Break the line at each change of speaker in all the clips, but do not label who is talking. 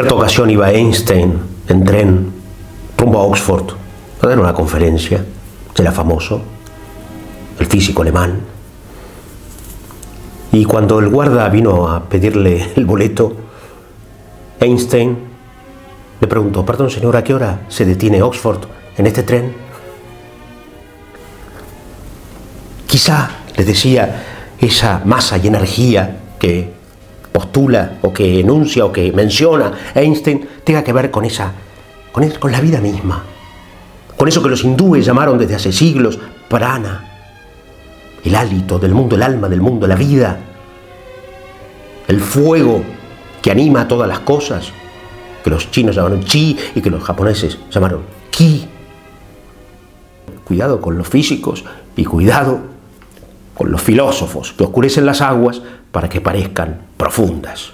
cierta ocasión iba Einstein en tren rumbo a Oxford a dar una conferencia. Era famoso, el físico alemán. Y cuando el guarda vino a pedirle el boleto, Einstein le preguntó: perdón señor, ¿a qué hora se detiene Oxford en este tren? Quizá, le decía, esa masa y energía que postula o que enuncia o que menciona Einstein tenga que ver con la vida misma, con eso que los hindúes llamaron desde hace siglos prana, el hálito del mundo, el alma del mundo, la vida, el fuego que anima a todas las cosas, que los chinos llamaron chi y que los japoneses llamaron ki. Cuidado con los físicos y cuidado con los filósofos que oscurecen las aguas para que parezcan profundas,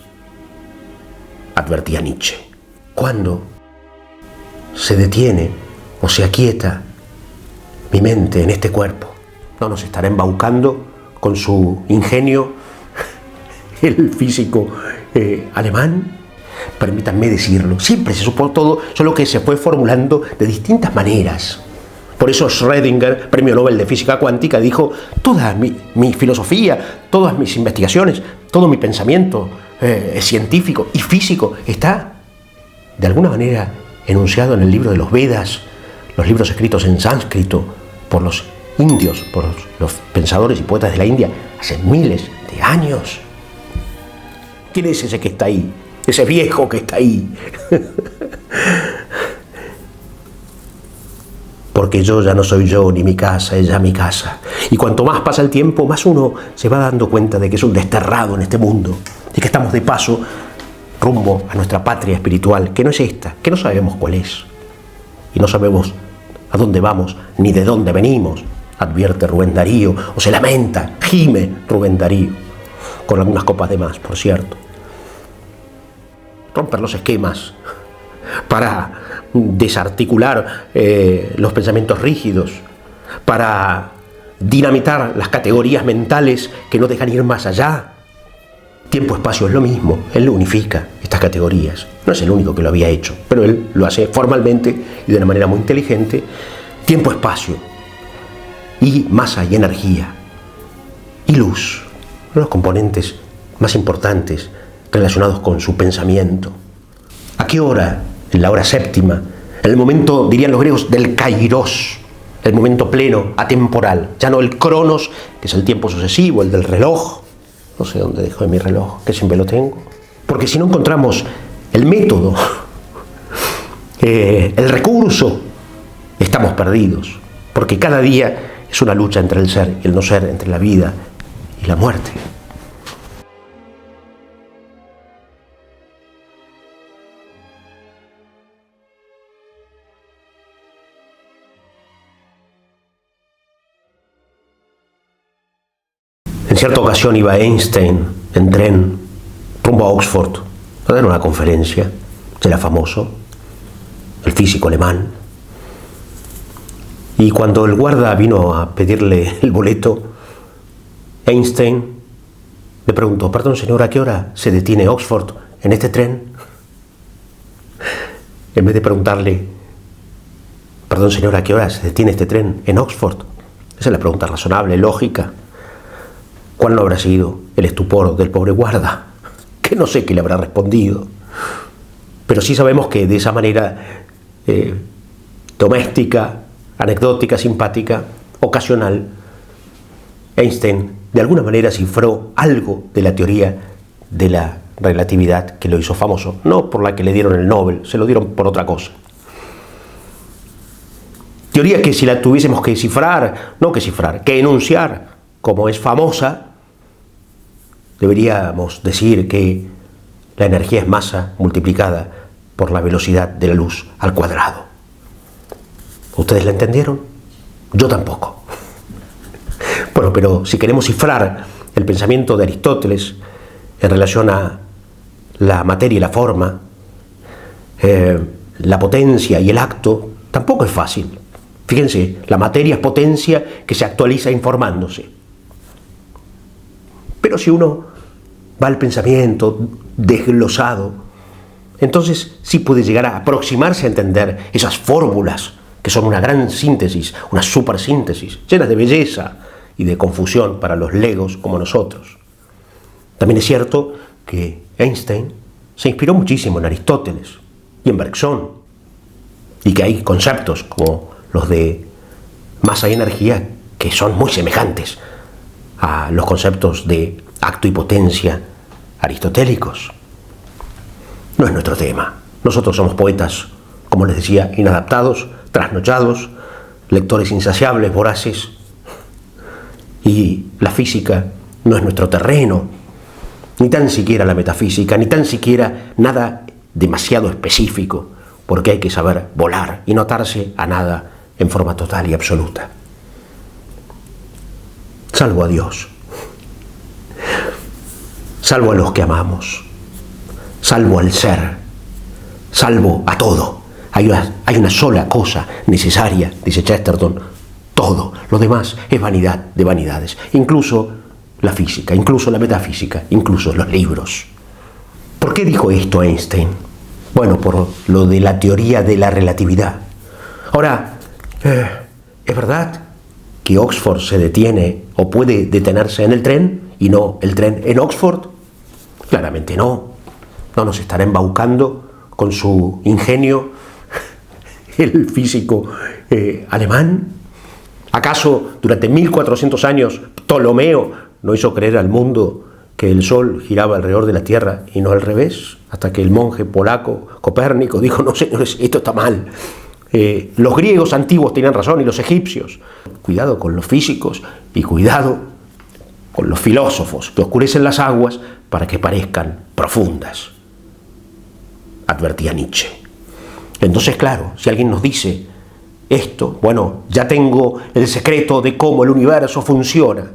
advertía Nietzsche. Cuando se detiene o se aquieta mi mente en este cuerpo, no nos estará embaucando con su ingenio el físico alemán. Permítanme decirlo, siempre se supo todo, solo que se fue formulando de distintas maneras. Por eso Schrödinger, premio Nobel de Física Cuántica, dijo: toda mi filosofía, todas mis investigaciones, todo mi pensamiento científico y físico está, de alguna manera, enunciado en el libro de los Vedas, los libros escritos en sánscrito por los indios, por los pensadores y poetas de la India, hace miles de años. ¿Quién es ese que está ahí? Ese viejo que está ahí. Porque yo ya no soy yo, ni mi casa es ya mi casa. Y cuanto más pasa el tiempo, más uno se va dando cuenta de que es un desterrado en este mundo, y que estamos de paso rumbo a nuestra patria espiritual, que no es esta, que no sabemos cuál es. Y no sabemos a dónde vamos, ni de dónde venimos, advierte Rubén Darío, o se lamenta, gime Rubén Darío, con algunas copas de más, por cierto. Romper los esquemas para desarticular los pensamientos rígidos, para dinamitar las categorías mentales que no dejan ir más allá. Tiempo-espacio es lo mismo, él lo unifica, estas categorías. No es el único que lo había hecho, pero él lo hace formalmente y de una manera muy inteligente. Tiempo-espacio y masa y energía y luz, los componentes más importantes relacionados con su pensamiento. ¿A qué hora? En la hora séptima, en el momento, dirían los griegos, del kairos, el momento pleno, atemporal, ya no el cronos, que es el tiempo sucesivo, el del reloj. No sé dónde dejé mi reloj, que siempre lo tengo. Porque si no encontramos el método, el recurso, estamos perdidos. Porque cada día es una lucha entre el ser y el no ser, entre la vida y la muerte. En cierta ocasión iba Einstein en tren rumbo a Oxford a dar una conferencia. Era famoso, el físico alemán. Y cuando el guarda vino a pedirle el boleto, Einstein le preguntó: perdón señor, ¿a qué hora se detiene Oxford en este tren? En vez de preguntarle: perdón señor, ¿a qué hora se detiene este tren en Oxford? Esa es la pregunta razonable, lógica. ¿Cuál no habrá sido el estupor del pobre guarda? Que no sé qué le habrá respondido. Pero sí sabemos que de esa manera doméstica, anecdótica, simpática, ocasional, Einstein de alguna manera cifró algo de la teoría de la relatividad que lo hizo famoso. No por la que le dieron el Nobel, se lo dieron por otra cosa. Teoría que si la tuviésemos que cifrar, no que cifrar, que enunciar, como es famosa, deberíamos decir que la energía es masa multiplicada por la velocidad de la luz al cuadrado. ¿Ustedes la entendieron? Yo tampoco. Bueno, pero si queremos cifrar el pensamiento de Aristóteles en relación a la materia y la forma, la potencia y el acto, tampoco es fácil. Fíjense, la materia es potencia que se actualiza informándose. Pero si uno va al pensamiento desglosado, entonces sí puede llegar a aproximarse a entender esas fórmulas que son una gran síntesis, una supersíntesis, llenas de belleza y de confusión para los legos como nosotros. También es cierto que Einstein se inspiró muchísimo en Aristóteles y en Bergson, y que hay conceptos como los de masa y energía que son muy semejantes a los conceptos de acto y potencia aristotélicos. No es nuestro tema. Nosotros somos poetas, como les decía, inadaptados, trasnochados, lectores insaciables, voraces, y la física no es nuestro terreno, ni tan siquiera la metafísica, ni tan siquiera nada demasiado específico, porque hay que saber volar y no atarse a nada en forma total y absoluta. Salvo a Dios, salvo a los que amamos, salvo al ser, salvo a todo. Hay una sola cosa necesaria, dice Chesterton: todo. Lo demás es vanidad de vanidades. Incluso la física, incluso la metafísica, incluso los libros. ¿Por qué dijo esto Einstein? Bueno, por lo de la teoría de la relatividad. Ahora, ¿es verdad que Oxford se detiene o puede detenerse en el tren y no el tren en Oxford? Claramente no. No nos estará embaucando con su ingenio el físico alemán. ¿Acaso durante 1400 años Ptolomeo no hizo creer al mundo que el Sol giraba alrededor de la Tierra y no al revés? Hasta que el monje polaco Copérnico dijo: no señores, esto está mal. Los griegos antiguos tenían razón y los egipcios. Cuidado con los físicos y cuidado con los filósofos que oscurecen las aguas para que parezcan profundas, advertía Nietzsche. Entonces, claro, si alguien nos dice esto, bueno, ya tengo el secreto de cómo el universo funciona.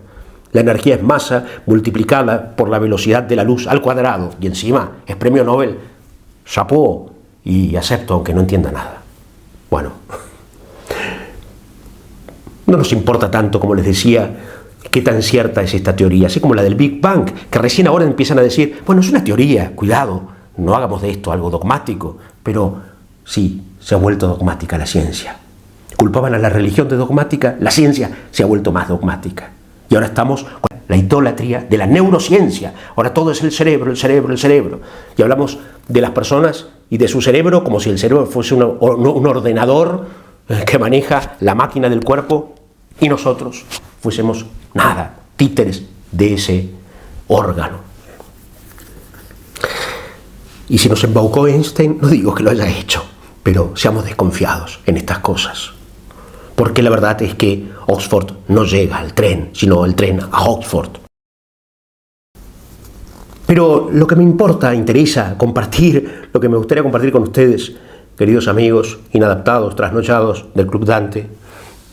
La energía es masa multiplicada por la velocidad de la luz al cuadrado, y encima es premio Nobel. Chapó, y acepto aunque no entienda nada. Bueno, no nos importa tanto, como les decía, qué tan cierta es esta teoría, así como la del Big Bang, que recién ahora empiezan a decir: bueno, es una teoría, cuidado, no hagamos de esto algo dogmático. Pero sí, se ha vuelto dogmática la ciencia. Culpaban a la religión de dogmática, la ciencia se ha vuelto más dogmática. Y ahora estamos con la idolatría de la neurociencia. Ahora todo es el cerebro, el cerebro, el cerebro. Y hablamos de las personas y de su cerebro como si el cerebro fuese un ordenador que maneja la máquina del cuerpo y nosotros fuésemos nada, títeres de ese órgano. Y si nos embaucó Einstein, no digo que lo haya hecho, pero seamos desconfiados en estas cosas. Porque la verdad es que Oxford no llega al tren, sino el tren a Oxford. Pero lo que me interesa compartir, lo que me gustaría compartir con ustedes, queridos amigos inadaptados, trasnochados del Club Dante,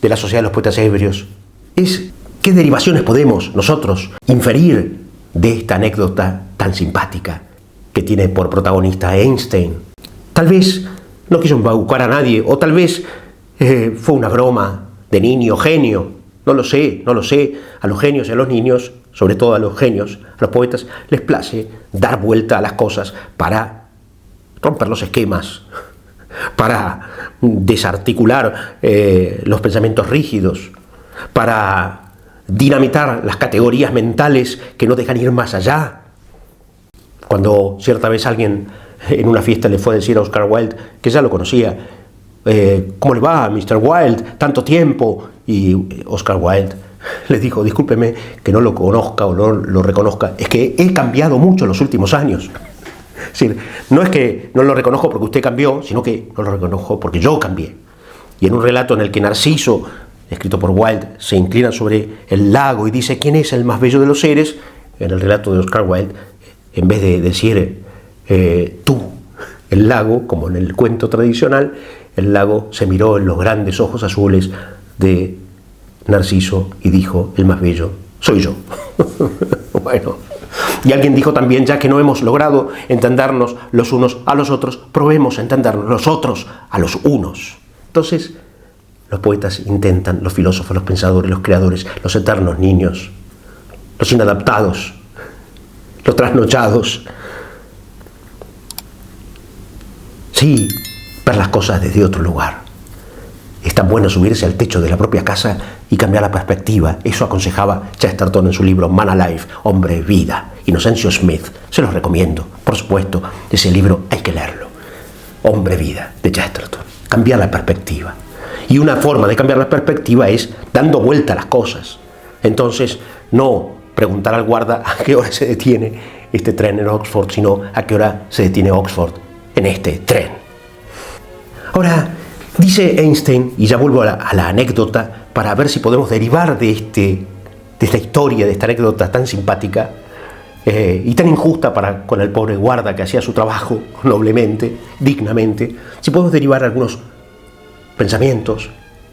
de la Sociedad de los Poetas Ebrios, es qué derivaciones podemos nosotros inferir de esta anécdota tan simpática que tiene por protagonista a Einstein. Tal vez no quiso embaucar a nadie, o tal vez fue una broma de niño genio. No lo sé. A los genios y a los niños, sobre todo a los genios, a los poetas, les place dar vuelta a las cosas para romper los esquemas, para desarticular los pensamientos rígidos, para dinamitar las categorías mentales que no dejan ir más allá. Cuando cierta vez alguien en una fiesta le fue a decir a Oscar Wilde, que ya lo conocía: ¿cómo le va, Mr. Wilde? Tanto tiempo. Y Oscar Wilde le dijo: discúlpeme que no lo conozca o no lo reconozca, es que he cambiado mucho en los últimos años. Es decir, no es que no lo reconozco porque usted cambió, sino que no lo reconozco porque yo cambié. Y en un relato en el que Narciso, escrito por Wilde, se inclina sobre el lago y dice: ¿quién es el más bello de los seres?, en el relato de Oscar Wilde, en vez de decir tú, el lago, como en el cuento tradicional, el lago se miró en los grandes ojos azules de Narciso y dijo: el más bello soy yo. Bueno, y alguien dijo también: ya que no hemos logrado entendernos los unos a los otros, probemos a entendernos los otros a los unos. Entonces, los poetas intentan, los filósofos, los pensadores, los creadores, los eternos niños, los inadaptados, los trasnochados, Sí, ver las cosas desde otro lugar. Es tan bueno subirse al techo de la propia casa y cambiar la perspectiva. Eso aconsejaba Chesterton en su libro Man Alive, Hombre Vida. Inocencio Smith, se los recomiendo. Por supuesto, ese libro hay que leerlo. Hombre Vida, de Chesterton. Cambiar la perspectiva. Y una forma de cambiar la perspectiva es dando vuelta a las cosas. Entonces, no preguntar al guarda a qué hora se detiene este tren en Oxford, sino a qué hora se detiene Oxford en este tren. Ahora, dice Einstein, y ya vuelvo a la anécdota para ver si podemos derivar de esta historia, de esta anécdota tan simpática y tan injusta con el pobre guarda que hacía su trabajo noblemente, dignamente, si podemos derivar algunos pensamientos,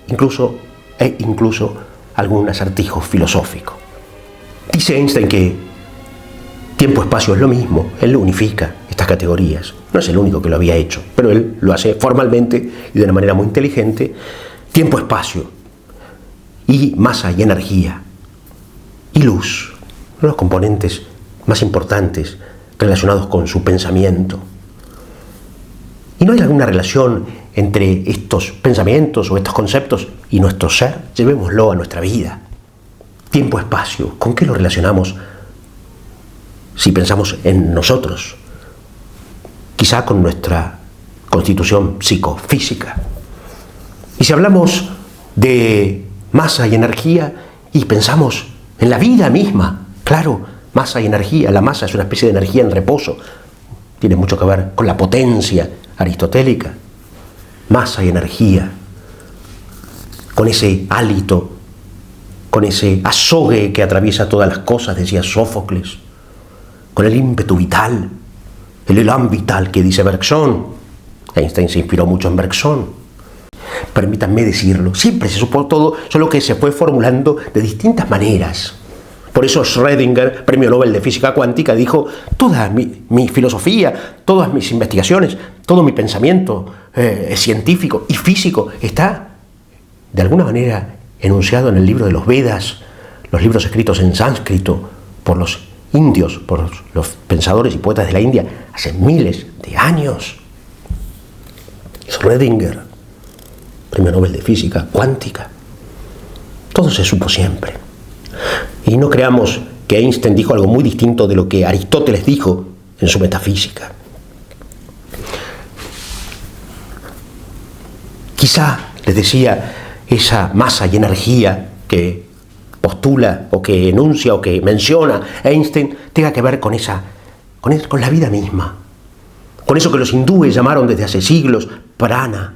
incluso algún acertijo filosófico. Dice Einstein que tiempo-espacio es lo mismo, él lo unifica, estas categorías. No es el único que lo había hecho, pero él lo hace formalmente y de una manera muy inteligente. Tiempo-espacio y masa y energía y luz, los componentes más importantes relacionados con su pensamiento. ¿Y no hay alguna relación entre estos pensamientos o estos conceptos y nuestro ser? Llevémoslo a nuestra vida. Tiempo-espacio, ¿con qué lo relacionamos si pensamos en nosotros? Quizá con nuestra constitución psicofísica. Y si hablamos de masa y energía y pensamos en la vida misma, claro, masa y energía, la masa es una especie de energía en reposo, tiene mucho que ver con la potencia aristotélica, masa y energía, con ese hálito, con ese azogue que atraviesa todas las cosas, decía Sófocles, con el ímpetu vital, el elan vital que dice Bergson. Einstein se inspiró mucho en Bergson. Permítanme decirlo, siempre se supo todo, solo que se fue formulando de distintas maneras. Por eso Schrödinger, premio Nobel de Física Cuántica, dijo: toda mi filosofía, todas mis investigaciones, todo mi pensamiento científico y físico está, de alguna manera, enunciado en el libro de los Vedas, los libros escritos en sánscrito por los indios, por los pensadores y poetas de la India, hace miles de años. Schrödinger, premio Nobel de Física Cuántica. Todo se supo siempre. Y no creamos que Einstein dijo algo muy distinto de lo que Aristóteles dijo en su metafísica. Quizá, les decía, esa masa y energía que postula o que enuncia o que menciona Einstein tenga que ver con la vida misma, con eso que los hindúes llamaron desde hace siglos prana,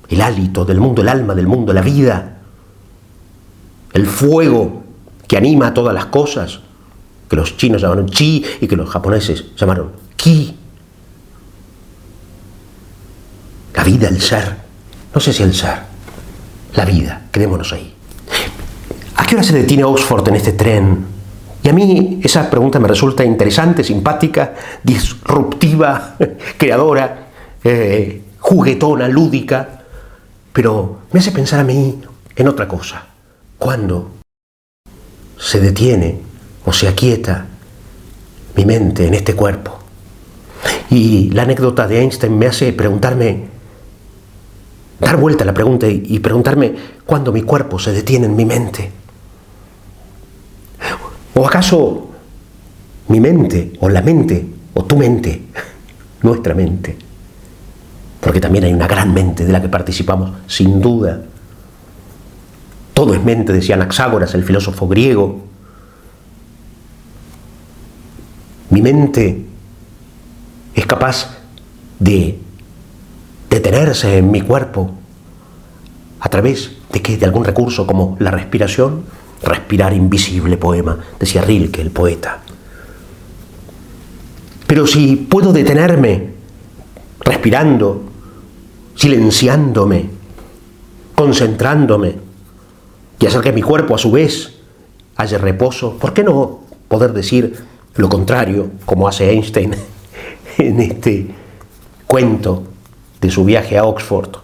el hálito del mundo, el alma del mundo, la vida, el fuego que anima a todas las cosas, que los chinos llamaron chi y que los japoneses llamaron ki. La vida, el ser, no sé si el ser, la vida, quedémonos ahí. ¿A qué hora se detiene Oxford en este tren? Y a mí esa pregunta me resulta interesante, simpática, disruptiva, creadora, juguetona, lúdica, pero me hace pensar a mí en otra cosa. ¿Cuándo se detiene o se aquieta mi mente en este cuerpo? Y la anécdota de Einstein me hace preguntarme, dar vuelta a la pregunta y preguntarme cuándo mi cuerpo se detiene en mi mente. ¿O acaso mi mente, o la mente, o tu mente, nuestra mente? Porque también hay una gran mente de la que participamos, sin duda. Todo es mente, decía Anaxágoras, el filósofo griego. Mi mente es capaz de detenerse en mi cuerpo a través de ¿qué? De algún recurso como la respiración. Respirar invisible, poema, decía Rilke, el poeta. Pero si puedo detenerme respirando, silenciándome, concentrándome y hacer que mi cuerpo a su vez haya reposo, ¿por qué no poder decir lo contrario, como hace Einstein en este cuento de su viaje a Oxford?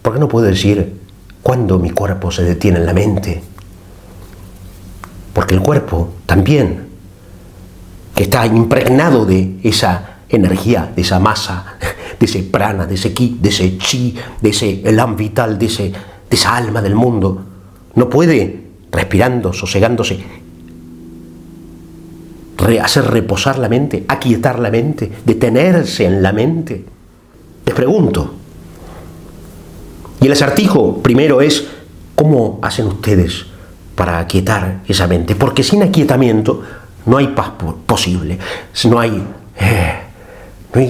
¿Por qué no puedo decir cuándo mi cuerpo se detiene en la mente? Porque el cuerpo también, que está impregnado de esa energía, de esa masa, de ese prana, de ese ki, de ese chi, de ese elan vital, de esa alma del mundo, no puede, respirando, sosegándose, hacer reposar la mente, aquietar la mente, detenerse en la mente. Les pregunto, y el acertijo primero es, ¿cómo hacen ustedes para aquietar esa mente? Porque sin aquietamiento no hay paz posible, no hay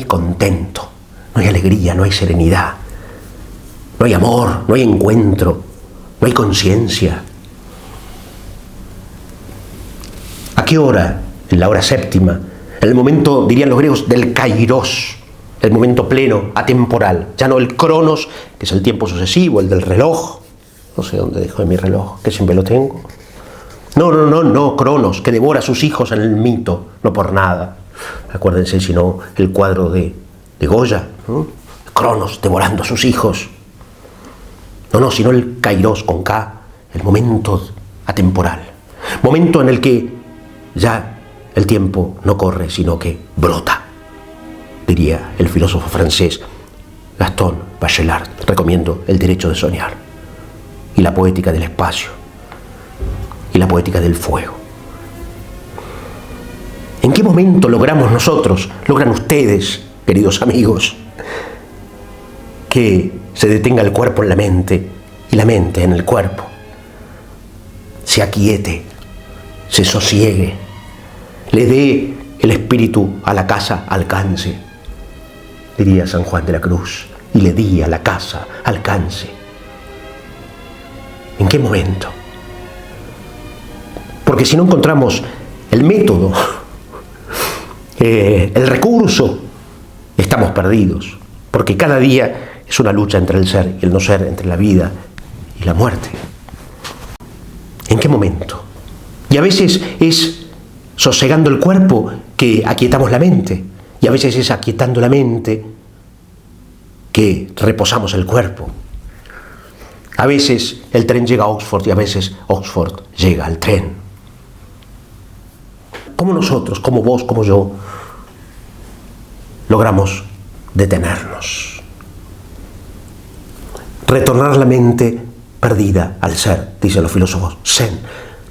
contento, no hay alegría, no hay serenidad, no hay amor, no hay encuentro, no hay conciencia. ¿A qué hora? En la hora séptima, en el momento, dirían los griegos, del kairos, el momento pleno, atemporal, ya no el cronos, que es el tiempo sucesivo, el del reloj, no sé dónde dejo mi reloj, que siempre lo tengo. No, cronos, que devora a sus hijos en el mito, no por nada. Acuérdense, sino el cuadro de Goya, ¿no? Cronos devorando a sus hijos. No, sino el kairos con K, el momento atemporal, momento en el que ya el tiempo no corre, sino que brota, diría el filósofo francés Gaston Bachelard. Recomiendo El derecho de soñar, y la poética del espacio, y la poética del fuego. ¿En qué momento logramos nosotros, logran ustedes, queridos amigos, que se detenga el cuerpo en la mente y la mente en el cuerpo? Se aquiete, se sosiegue, le dé el espíritu a la casa alcance, diría San Juan de la Cruz, y le di a la casa alcance. ¿En qué momento? Porque si no encontramos el método, el recurso, estamos perdidos, porque cada día es una lucha entre el ser y el no ser, entre la vida y la muerte. ¿En qué momento? Y a veces es sosegando el cuerpo que aquietamos la mente, y a veces es aquietando la mente que reposamos el cuerpo. A veces el tren llega a Oxford y a veces Oxford llega al tren. ¿Cómo nosotros, como vos, como yo, logramos detenernos? Retornar la mente perdida al ser, dicen los filósofos zen.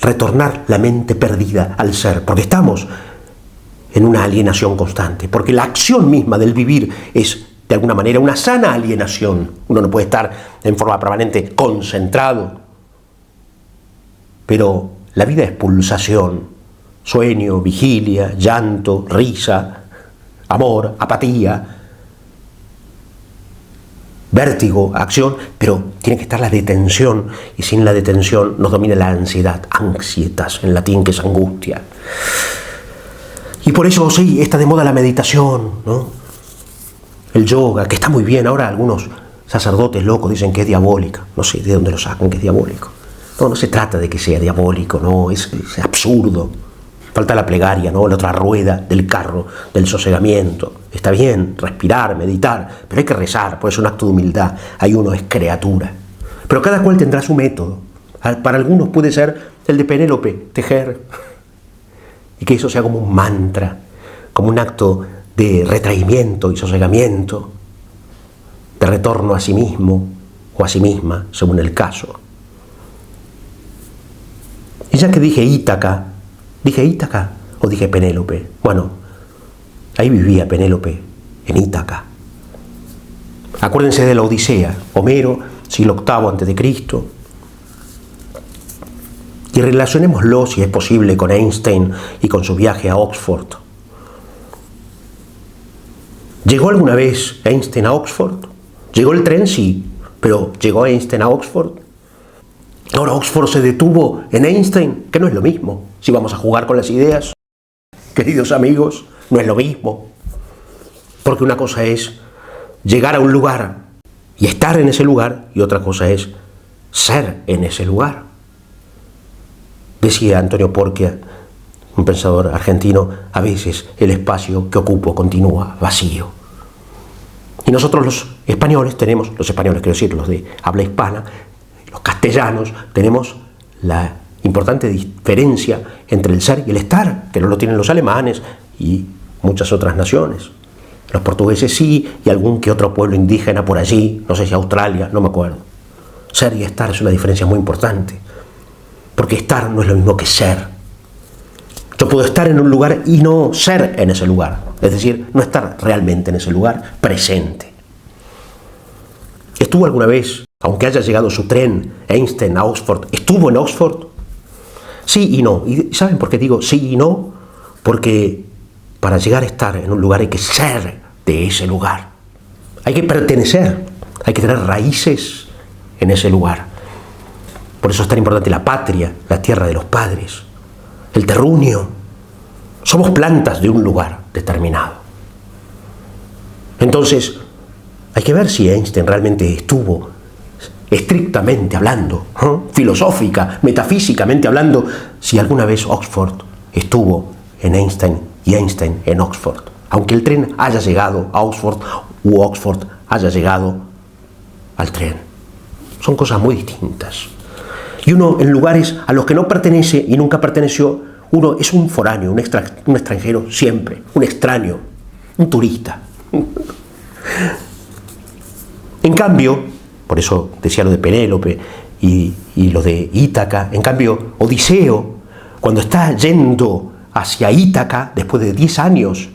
Retornar la mente perdida al ser, porque estamos en una alienación constante, porque la acción misma del vivir es, de alguna manera, una sana alienación. Uno no puede estar en forma permanente concentrado, pero la vida es pulsación, sueño, vigilia, llanto, risa, amor, apatía, vértigo, acción, pero tiene que estar la detención, y sin la detención nos domina la ansiedad, ansietas en latín, que es angustia. Y por eso sí, está de moda la meditación, ¿no? El yoga, que está muy bien. Ahora algunos sacerdotes locos dicen que es diabólica, no sé de dónde lo sacan, que es diabólico. No se trata de que sea diabólico, no, es absurdo. Falta la plegaria, ¿no? La otra rueda del carro, del sosegamiento. Está bien respirar, meditar, pero hay que rezar, por eso es un acto de humildad. Ahí uno es criatura. Pero cada cual tendrá su método. Para algunos puede ser el de Penélope, tejer. Y que eso sea como un mantra, como un acto de retraimiento y sosegamiento, de retorno a sí mismo o a sí misma, según el caso. Y ya que dije Ítaca o dije Penélope. Bueno, ahí vivía Penélope, en Ítaca. Acuérdense de la Odisea, Homero, siglo VIII a.C. Y relacionémoslo, si es posible, con Einstein y con su viaje a Oxford. ¿Llegó alguna vez Einstein a Oxford? ¿Llegó el tren? Sí, pero ¿llegó Einstein a Oxford? Ahora Oxford se detuvo en Einstein, que no es lo mismo. Si vamos a jugar con las ideas, queridos amigos, no es lo mismo. Porque una cosa es llegar a un lugar y estar en ese lugar, y otra cosa es ser en ese lugar. Decía Antonio Porquia, un pensador argentino, a veces el espacio que ocupo continúa vacío. Y nosotros los españoles tenemos, los españoles quiero decir, los de habla hispana, los castellanos, tenemos la importante diferencia entre el ser y el estar, que no lo tienen los alemanes y muchas otras naciones. Los portugueses sí, y algún que otro pueblo indígena por allí, no sé si Australia, no me acuerdo. Ser y estar es una diferencia muy importante, porque estar no es lo mismo que ser. Yo puedo estar en un lugar y no ser en ese lugar, es decir, no estar realmente en ese lugar presente. ¿Estuvo alguna vez, aunque haya llegado su tren, Einstein a Oxford, estuvo en Oxford? Sí y no. ¿Y saben por qué digo sí y no? Porque para llegar a estar en un lugar hay que ser de ese lugar. Hay que pertenecer, hay que tener raíces en ese lugar. Por eso es tan importante la patria, la tierra de los padres, el terruño. Somos plantas de un lugar determinado. Entonces, hay que ver si Einstein realmente estuvo, estrictamente hablando, filosófica, metafísicamente hablando, si alguna vez Oxford estuvo en Einstein y Einstein en Oxford. Aunque el tren haya llegado a Oxford u Oxford haya llegado al tren. Son cosas muy distintas. Y uno en lugares a los que no pertenece y nunca perteneció, uno es un foráneo, un extranjero siempre, un extraño, un turista. En cambio, por eso decía lo de Penélope y lo de Ítaca, en cambio Odiseo, cuando está yendo hacia Ítaca, después de 10 años,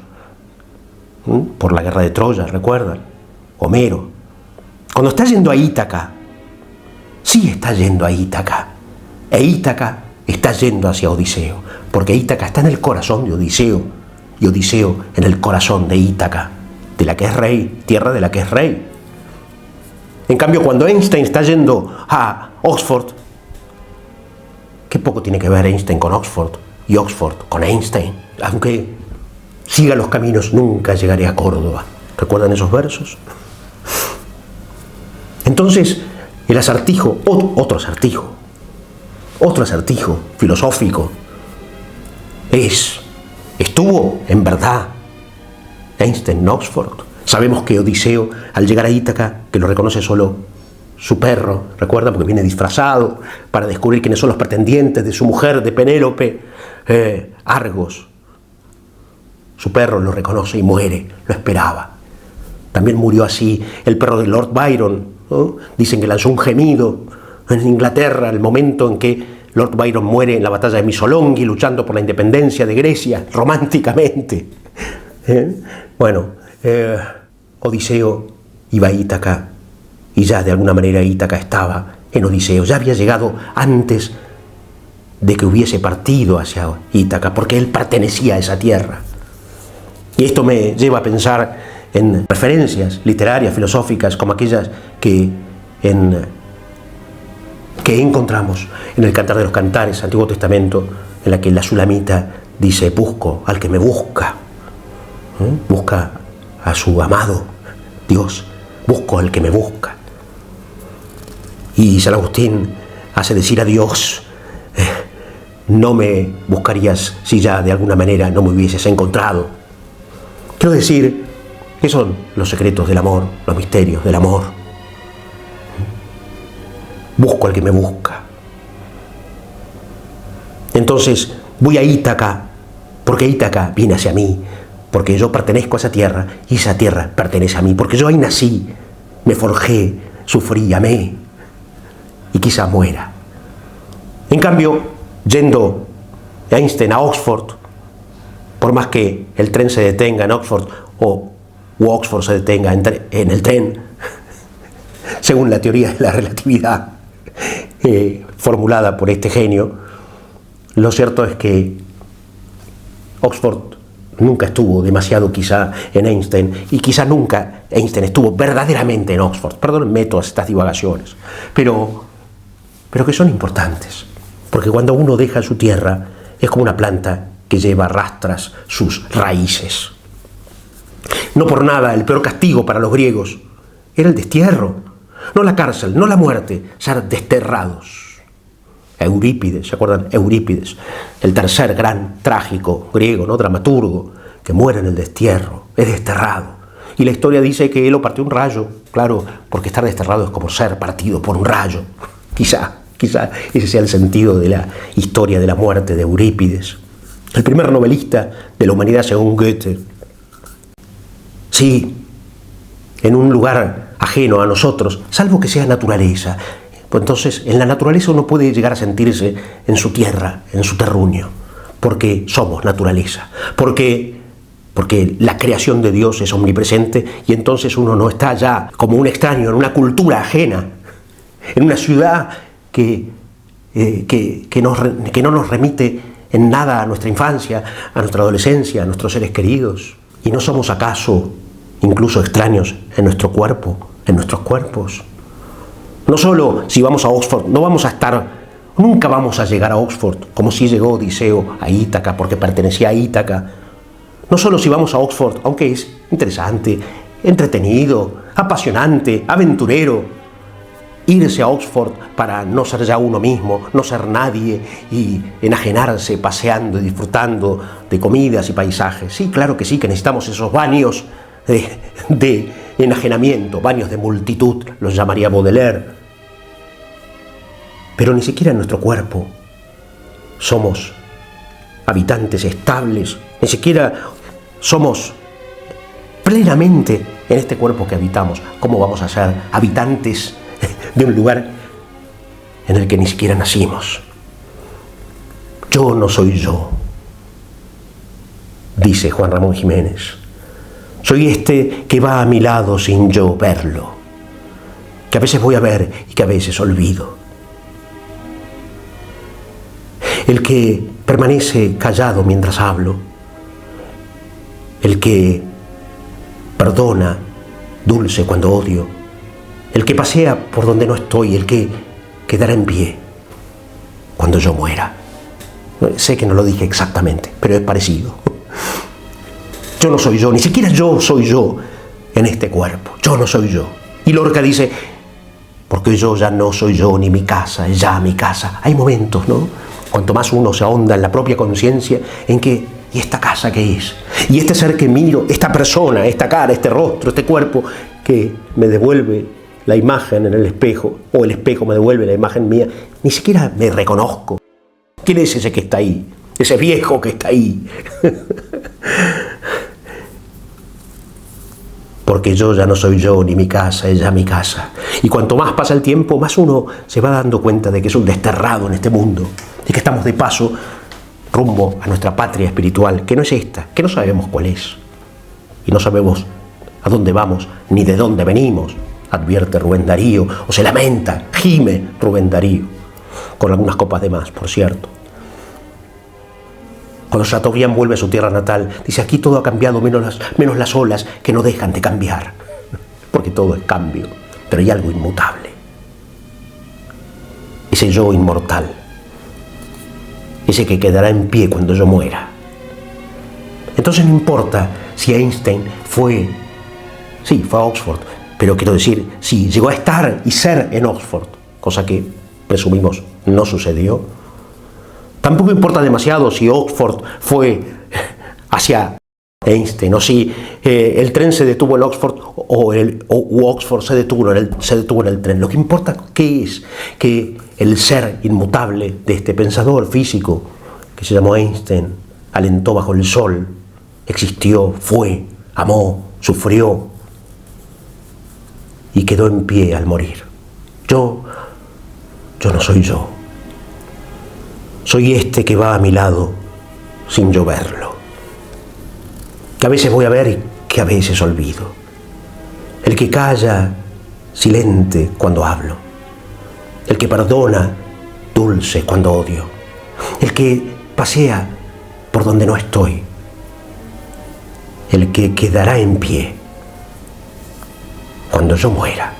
por la guerra de Troya, ¿recuerdan? Homero. Cuando está yendo a Ítaca, sí está yendo a Ítaca. E Ítaca está yendo hacia Odiseo, porque Ítaca está en el corazón de Odiseo, y Odiseo en el corazón de Ítaca, de la que es rey, tierra de la que es rey. En cambio, cuando Einstein está yendo a Oxford, qué poco tiene que ver Einstein con Oxford y Oxford con Einstein. Aunque siga los caminos, nunca llegaré a Córdoba. ¿Recuerdan esos versos? Entonces, el acertijo, otro acertijo filosófico, ¿estuvo en verdad Einstein en Oxford? Sabemos que Odiseo, al llegar a Ítaca, que lo reconoce solo su perro, ¿recuerdan? Porque viene disfrazado para descubrir quiénes son los pretendientes de su mujer, de Penélope, Argos. Su perro lo reconoce y muere, lo esperaba. También murió así el perro de Lord Byron, ¿no? Dicen que lanzó un gemido en Inglaterra el momento en que Lord Byron muere en la batalla de Missolonghi, luchando por la independencia de Grecia, románticamente. Odiseo iba a Ítaca, y ya de alguna manera Ítaca estaba en Odiseo. Ya había llegado antes de que hubiese partido hacia Ítaca, porque él pertenecía a esa tierra. Y esto me lleva a pensar en referencias literarias, filosóficas, como aquellas que encontramos en el Cantar de los Cantares, Antiguo Testamento, en la que la Sulamita dice: busco al que me busca, busca a su amado Dios, busco al que me busca. Y San Agustín hace decir a Dios: no me buscarías si ya de alguna manera no me hubieses encontrado. Quiero decir que son los secretos del amor, los misterios del amor. Busco al que me busca. Entonces voy a Ítaca, porque Ítaca viene hacia mí, porque yo pertenezco a esa tierra y esa tierra pertenece a mí, porque yo ahí nací, me forjé, sufrí, amé y quizá muera. En cambio, yendo Einstein a Oxford, por más que el tren se detenga en Oxford o Oxford se detenga en el tren, según la teoría de la relatividad formulada por este genio, lo cierto es que Oxford nunca estuvo demasiado quizá en Einstein, y quizá nunca Einstein estuvo verdaderamente en Oxford. Perdónenme todas estas divagaciones, pero que son importantes, porque cuando uno deja su tierra es como una planta que lleva a rastras sus raíces. No por nada el peor castigo para los griegos era el destierro, no la cárcel, no la muerte, ser desterrados. Eurípides, ¿se acuerdan? Eurípides, el tercer gran trágico griego, ¿no? Dramaturgo, que muere en el destierro, es desterrado. Y la historia dice que él lo partió un rayo, claro, porque estar desterrado es como ser partido por un rayo. Quizá ese sea el sentido de la historia de la muerte de Eurípides, el primer novelista de la humanidad según Goethe. Sí, en un lugar ajeno a nosotros, salvo que sea naturaleza. Pues entonces, en la naturaleza uno puede llegar a sentirse en su tierra, en su terruño, porque somos naturaleza, porque la creación de Dios es omnipresente y entonces uno no está ya como un extraño en una cultura ajena, en una ciudad que no nos remite en nada a nuestra infancia, a nuestra adolescencia, a nuestros seres queridos. ¿Y no somos acaso incluso extraños en nuestro cuerpo, en nuestros cuerpos? No solo si vamos a Oxford, nunca vamos a llegar a Oxford, como si llegó Odiseo a Ítaca, porque pertenecía a Ítaca. No solo si vamos a Oxford, aunque es interesante, entretenido, apasionante, aventurero, irse a Oxford para no ser ya uno mismo, no ser nadie y enajenarse paseando y disfrutando de comidas y paisajes. Sí, claro que sí, que necesitamos esos baños de enajenamiento, baños de multitud, los llamaría Baudelaire. Pero ni siquiera en nuestro cuerpo somos habitantes estables, ni siquiera somos plenamente en este cuerpo que habitamos. ¿Cómo vamos a ser habitantes de un lugar en el que ni siquiera nacimos? Yo no soy yo, dice Juan Ramón Jiménez. Soy este que va a mi lado sin yo verlo, que a veces voy a ver y que a veces olvido. El que permanece callado mientras hablo, el que perdona dulce cuando odio, el que pasea por donde no estoy, el que quedará en pie cuando yo muera. Sé que no lo dije exactamente, pero es parecido. Yo no soy yo, ni siquiera yo soy yo en este cuerpo. Yo no soy yo. Y Lorca dice, porque yo ya no soy yo, ni mi casa es ya mi casa. Hay momentos, ¿no? Cuanto más uno se ahonda en la propia conciencia, en que, ¿y esta casa qué es? Y este ser que miro, esta persona, esta cara, este rostro, este cuerpo, que me devuelve la imagen en el espejo, o el espejo me devuelve la imagen mía, ni siquiera me reconozco. ¿Quién es ese que está ahí? Ese viejo que está ahí. Porque yo ya no soy yo, ni mi casa es ya mi casa. Y cuanto más pasa el tiempo, más uno se va dando cuenta de que es un desterrado en este mundo, de que estamos de paso rumbo a nuestra patria espiritual, que no es esta, que no sabemos cuál es. Y no sabemos a dónde vamos, ni de dónde venimos, advierte Rubén Darío, o se lamenta, gime Rubén Darío, con algunas copas de más, por cierto. Cuando Chateaubriand vuelve a su tierra natal, dice, aquí todo ha cambiado menos las olas que no dejan de cambiar. Porque todo es cambio, pero hay algo inmutable. Ese yo inmortal, ese que quedará en pie cuando yo muera. Entonces no importa si Einstein fue a Oxford, pero quiero decir, si llegó a estar y ser en Oxford, cosa que presumimos no sucedió. Tampoco importa demasiado si Oxford fue hacia Einstein, o si el tren se detuvo en Oxford o Oxford se detuvo en el tren. Lo que importa es que el ser inmutable de este pensador físico, que se llamó Einstein, alentó bajo el sol, existió, fue, amó, sufrió y quedó en pie al morir. Yo no soy yo. Soy este que va a mi lado sin yo verlo, que a veces voy a ver y que a veces olvido, el que calla silente cuando hablo, el que perdona dulce cuando odio, el que pasea por donde no estoy, el que quedará en pie cuando yo muera.